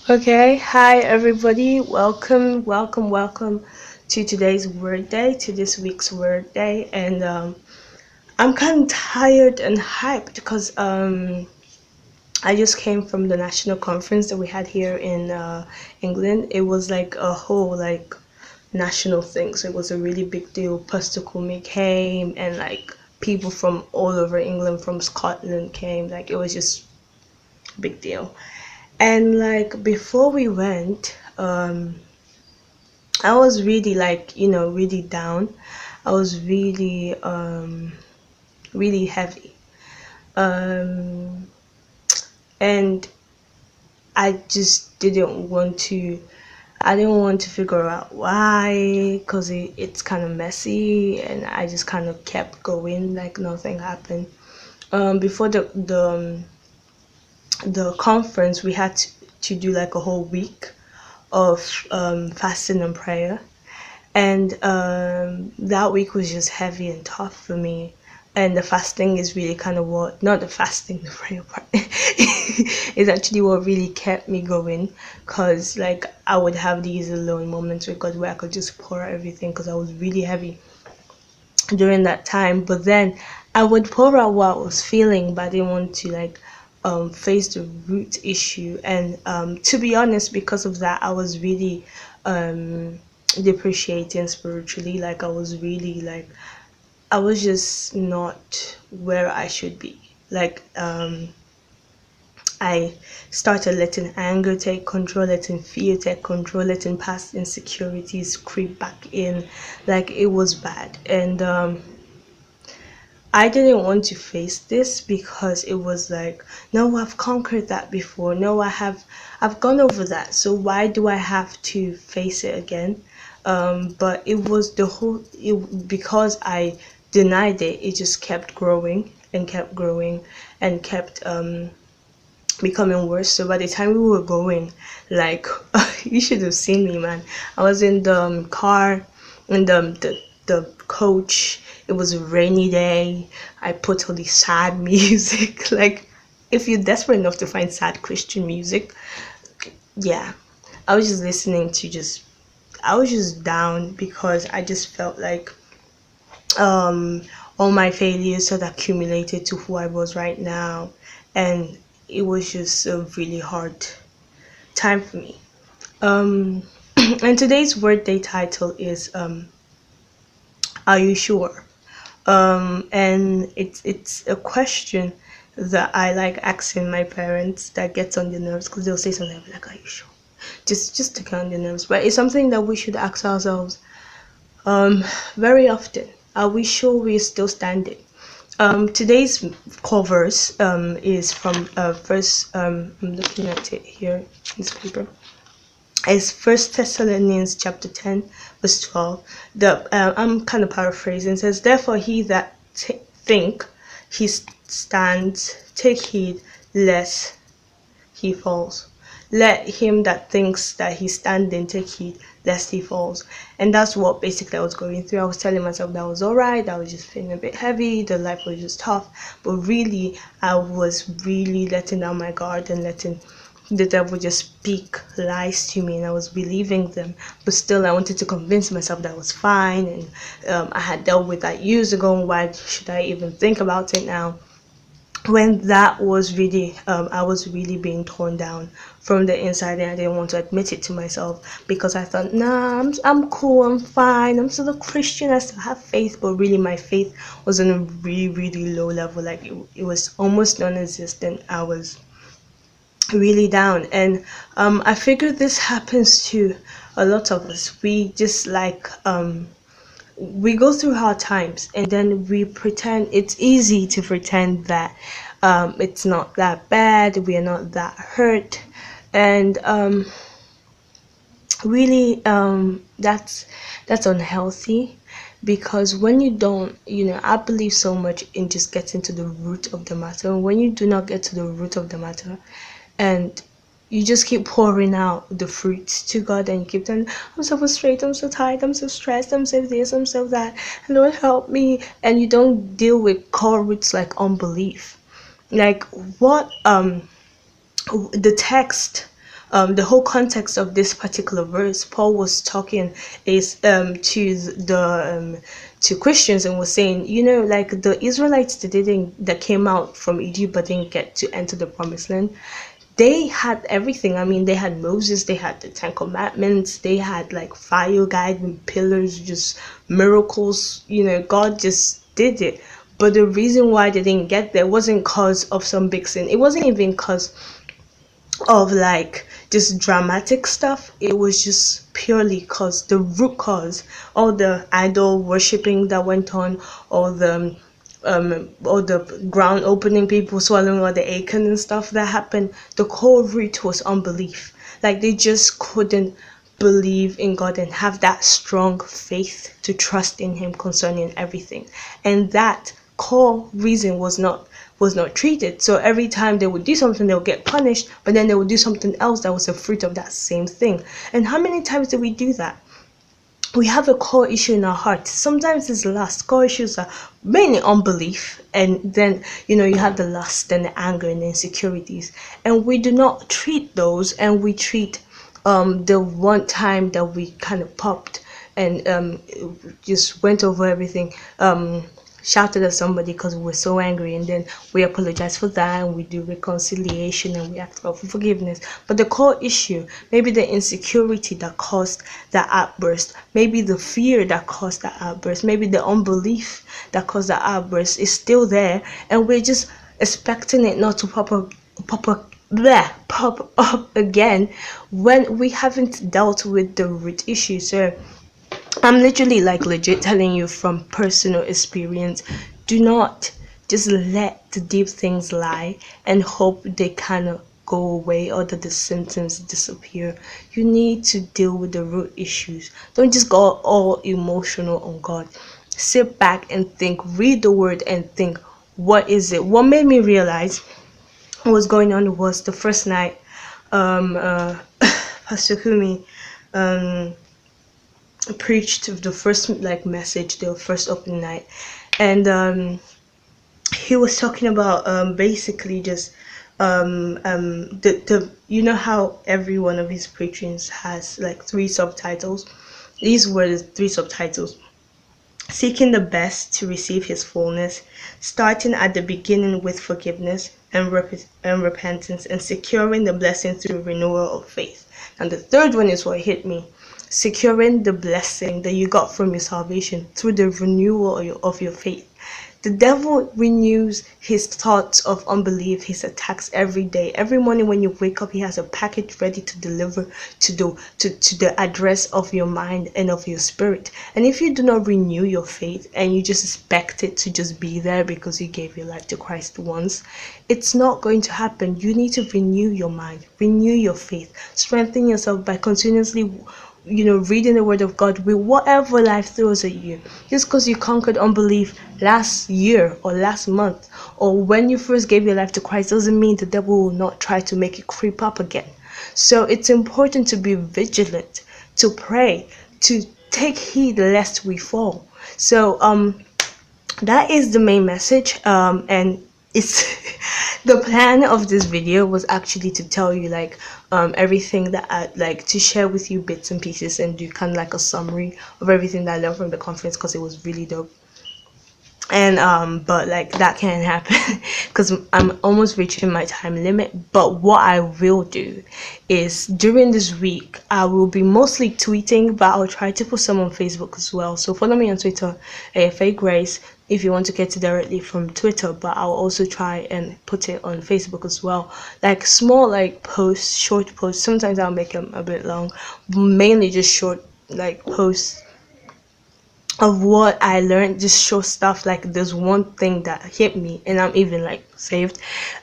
Okay, hi everybody. Welcome to today's word day, to this week's word day. And I'm kind of tired and hyped because I just came from the national conference that we had here in England. It was like a whole national thing, so it was a really big deal. Pastor Kumi came, and like people from all over England, from Scotland came. Like it was just a big deal. And like before we went, I was really really down. I was really heavy. Um, and I just didn't want to I didn't want to figure out why, because it's kind of messy, and I just kind of kept going like nothing happened. Before the conference, we had to do like a whole week of fasting and prayer. And that week was just heavy and tough for me. And the fasting is really kind of what, not the fasting, the prayer part, is actually what really kept me going. Because, like, I would have these alone moments with God where I could just pour out everything because I was really heavy during that time. But then I would pour out what I was feeling, but I didn't want to, face the root issue. And to be honest, because of that, I was really depreciating spiritually. Like I was just not where I should be. I started letting anger take control, letting fear take control, letting past insecurities creep back in. Like it was bad. And I didn't want to face this because it was like, no, I've conquered that before. No, I've gone over that. So why do I have to face it again? But it was because I denied it, it just kept growing and kept growing and kept becoming worse. So by the time we were going, like you should have seen me, man. I was in the car, in the coach. It was a rainy day. I put all the sad music. Like, if you're desperate enough to find sad Christian music, yeah, I was just listening to just. I was just down because I just felt like um all my failures had accumulated to who I was right now, and it was just a really hard time for me. Um, and today's word day title is "Are you sure?" And it's a question that I like asking my parents that gets on their nerves because they'll say something like, "Are you sure?" Just to get on their nerves, but it's something that we should ask ourselves very often. Are we sure we're still standing? Today's core verse is from verse. I'm looking at it here in this paper. It's First Thessalonians chapter 10, verse 12. I'm kind of paraphrasing. It says, "Therefore, he that think he stands, take heed lest he falls. Let him that thinks that he's standing take heed lest he falls." And that's what basically I was going through. I was telling myself that I was alright, I was just feeling a bit heavy, the life was just tough. But really, I was really letting down my guard and letting the devil just speak lies to me, and I was believing them. But still, I wanted to convince myself that I was fine, and I had dealt with that years ago. And why should I even think about it now? When that was really I was really being torn down from the inside, and I didn't want to admit it to myself because I thought, nah, I'm cool, I'm fine, I'm still a Christian, I still have faith. But really, my faith was on a really low level. Like it was almost non-existent. I was really down. And I figured this happens to a lot of us. We just we go through hard times, and then we pretend. It's easy to pretend that it's not that bad, we are not that hurt. And really, that's unhealthy, because when you don't, I believe so much in just getting to the root of the matter. When you do not get to the root of the matter, and you just keep pouring out the fruits to God, and you keep telling, "I'm so frustrated, I'm so tired, I'm so stressed, I'm so this, I'm so that, and Lord help me," and you don't deal with core roots like unbelief. Like what the text the whole context of this particular verse, Paul was talking is to Christians, and was saying, like the Israelites that came out from Egypt but didn't get to enter the promised land, they had everything. I mean, they had Moses, they had the Ten Commandments, they had like fire guiding pillars, just miracles. God just did it. But the reason why they didn't get there wasn't because of some big sin. It wasn't even because of like just dramatic stuff. It was just purely because the root cause, all the idol worshipping that went on, all the ground opening, people swallowing all the Achan and stuff that happened. The core root was unbelief. Like they just couldn't believe in God and have that strong faith to trust in Him concerning everything, and that core reason was not treated. So every time they would do something, they would get punished, but then they would do something else that was a fruit of that same thing. And how many times do we do that? We have a core issue in our heart. Sometimes it's lust. Core issues are mainly unbelief, and then you have the lust and the anger and the insecurities, and we do not treat those, and we treat the one time that we kind of popped and just went over everything, shouted at somebody because we were so angry, and then we apologize for that, and we do reconciliation, and we ask for forgiveness. But the core issue, maybe the insecurity that caused that outburst, maybe the fear that caused that outburst, maybe the unbelief that caused that outburst, is still there, and we're just expecting it not to pop up again when we haven't dealt with the root issue. So I'm literally like legit telling you from personal experience, do not just let the deep things lie and hope they kind of go away or that the symptoms disappear. You need to deal with the root issues. Don't just go all emotional on God. Sit back and think, read the word and think, what is it? What made me realize what was going on was the first night Pastor Kumi preached the first message, the first opening night, and he was talking about basically just the how every one of his preachings has like 3 subtitles. These were the 3 subtitles: seeking the best to receive His fullness, starting at the beginning with forgiveness and repentance, and securing the blessing through renewal of faith. And the third one is what hit me: securing the blessing that you got from your salvation through the renewal of your faith. The devil renews his thoughts of unbelief, his attacks every day. Every morning when you wake up, he has a package ready to deliver to the address of your mind and of your spirit. And if you do not renew your faith and you just expect it to just be there because you gave your life to Christ once, it's not going to happen. You need to renew your mind, renew your faith, strengthen yourself by continuously reading the word of God with whatever life throws at you. Just because you conquered unbelief last year or last month or when you first gave your life to Christ doesn't mean the devil will not try to make it creep up again. So it's important to be vigilant, to pray, to take heed lest we fall. So that is the main message, and it's the plan of this video was actually to tell you everything that I like to share with you, bits and pieces, and do kind of like a summary of everything that I learned from the conference, because it was really dope. And but that can't happen because I'm almost reaching my time limit. But what I will do is during this week I will be mostly tweeting, but I'll try to put some on Facebook as well. So follow me on Twitter, AFA Grace, if you want to get it directly from Twitter, but I'll also try and put it on Facebook as well, like small posts, short posts. Sometimes I'll make them a bit long, mainly just short posts of what I learned, just short stuff. Like there's one thing that hit me and I'm even saved.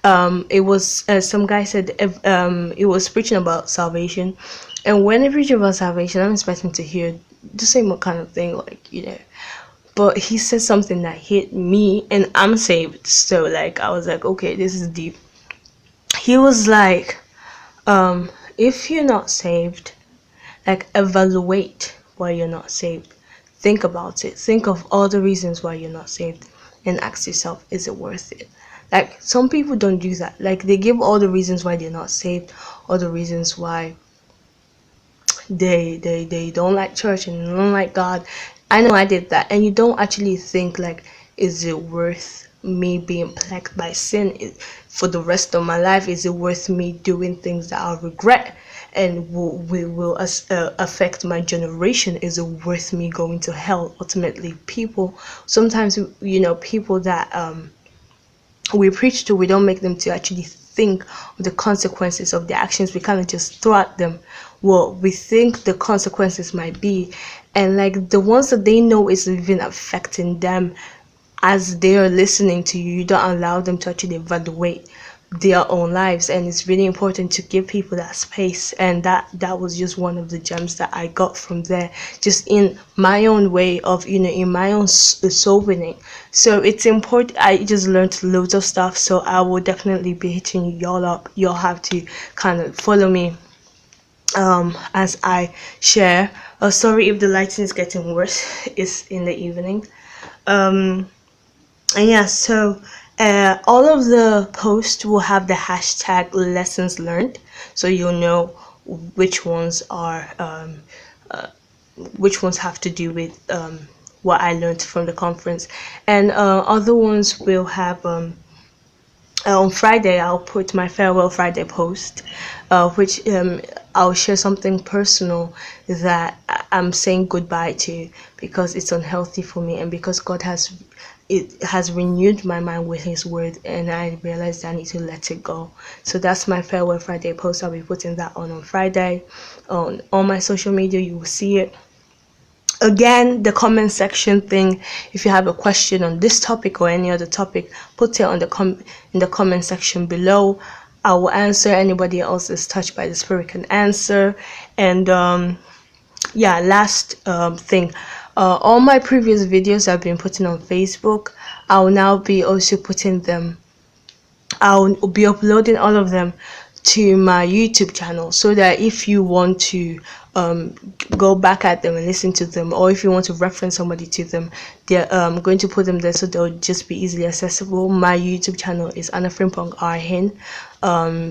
It was some guy said it was preaching about salvation, and when they preach about salvation I'm expecting to hear the same kind of thing, but he said something that hit me, and I'm saved, so I was like, okay, this is deep. He was like, if you're not saved, evaluate why you're not saved. Think about it. Think of all the reasons why you're not saved and ask yourself, is it worth it? Like, some people don't do that. Like, they give all the reasons why they're not saved, all the reasons why they don't like church and don't like God. I know I did that, and you don't actually think like, is it worth me being plagued by sin for the rest of my life? Is it worth me doing things that I'll regret and will affect my generation? Is it worth me going to hell? Ultimately, people sometimes, people that we preach to, we don't make them to actually think of the consequences of their actions. We kind of just throw at them what we think the consequences might be, and like the ones that they know is even affecting them as they are listening to you. You don't allow them to actually evaluate their own lives, and it's really important to give people that space. And that was just one of the gems that I got from there, just in my own way of, in my own soul winning. So it's important. I just learned loads of stuff, so I will definitely be hitting y'all up. Y'all have to kind of follow me as I share. Sorry if the lighting is getting worse. It's in the evening. And yeah, so all of the posts will have the hashtag lessons learned, so you'll know which ones are which ones have to do with what I learned from the conference, and other ones will have on Friday. I'll put my farewell Friday post, which I'll share something personal that I'm saying goodbye to, because it's unhealthy for me, and because God has renewed my mind with His word, and I realized I need to let it go. So that's my farewell Friday post. I'll be putting that on Friday. On all my social media, you will see it. Again, the comment section thing, if you have a question on this topic or any other topic, put it on in the comment section below. I will answer. Anybody else is touched by the Spirit can answer. And yeah, last thing, all my previous videos I've been putting on Facebook. I'll now be also putting them, I'll be uploading all of them to my YouTube channel, so that if you want to go back at them and listen to them, or if you want to reference somebody to them, they're going to put them there, so they'll just be easily accessible. My YouTube channel is Anna Frimpong Arhin.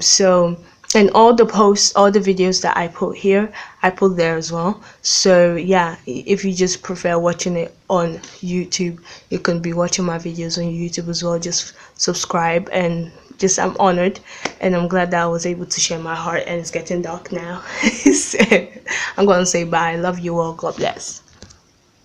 So, and all the posts, all the videos that I put here, I put there as well. So yeah, if you just prefer watching it on YouTube, you can be watching my videos on YouTube as well. Just subscribe, and just, I'm honored and I'm glad that I was able to share my heart. And it's getting dark now. So I'm gonna say bye. Love you all. God bless.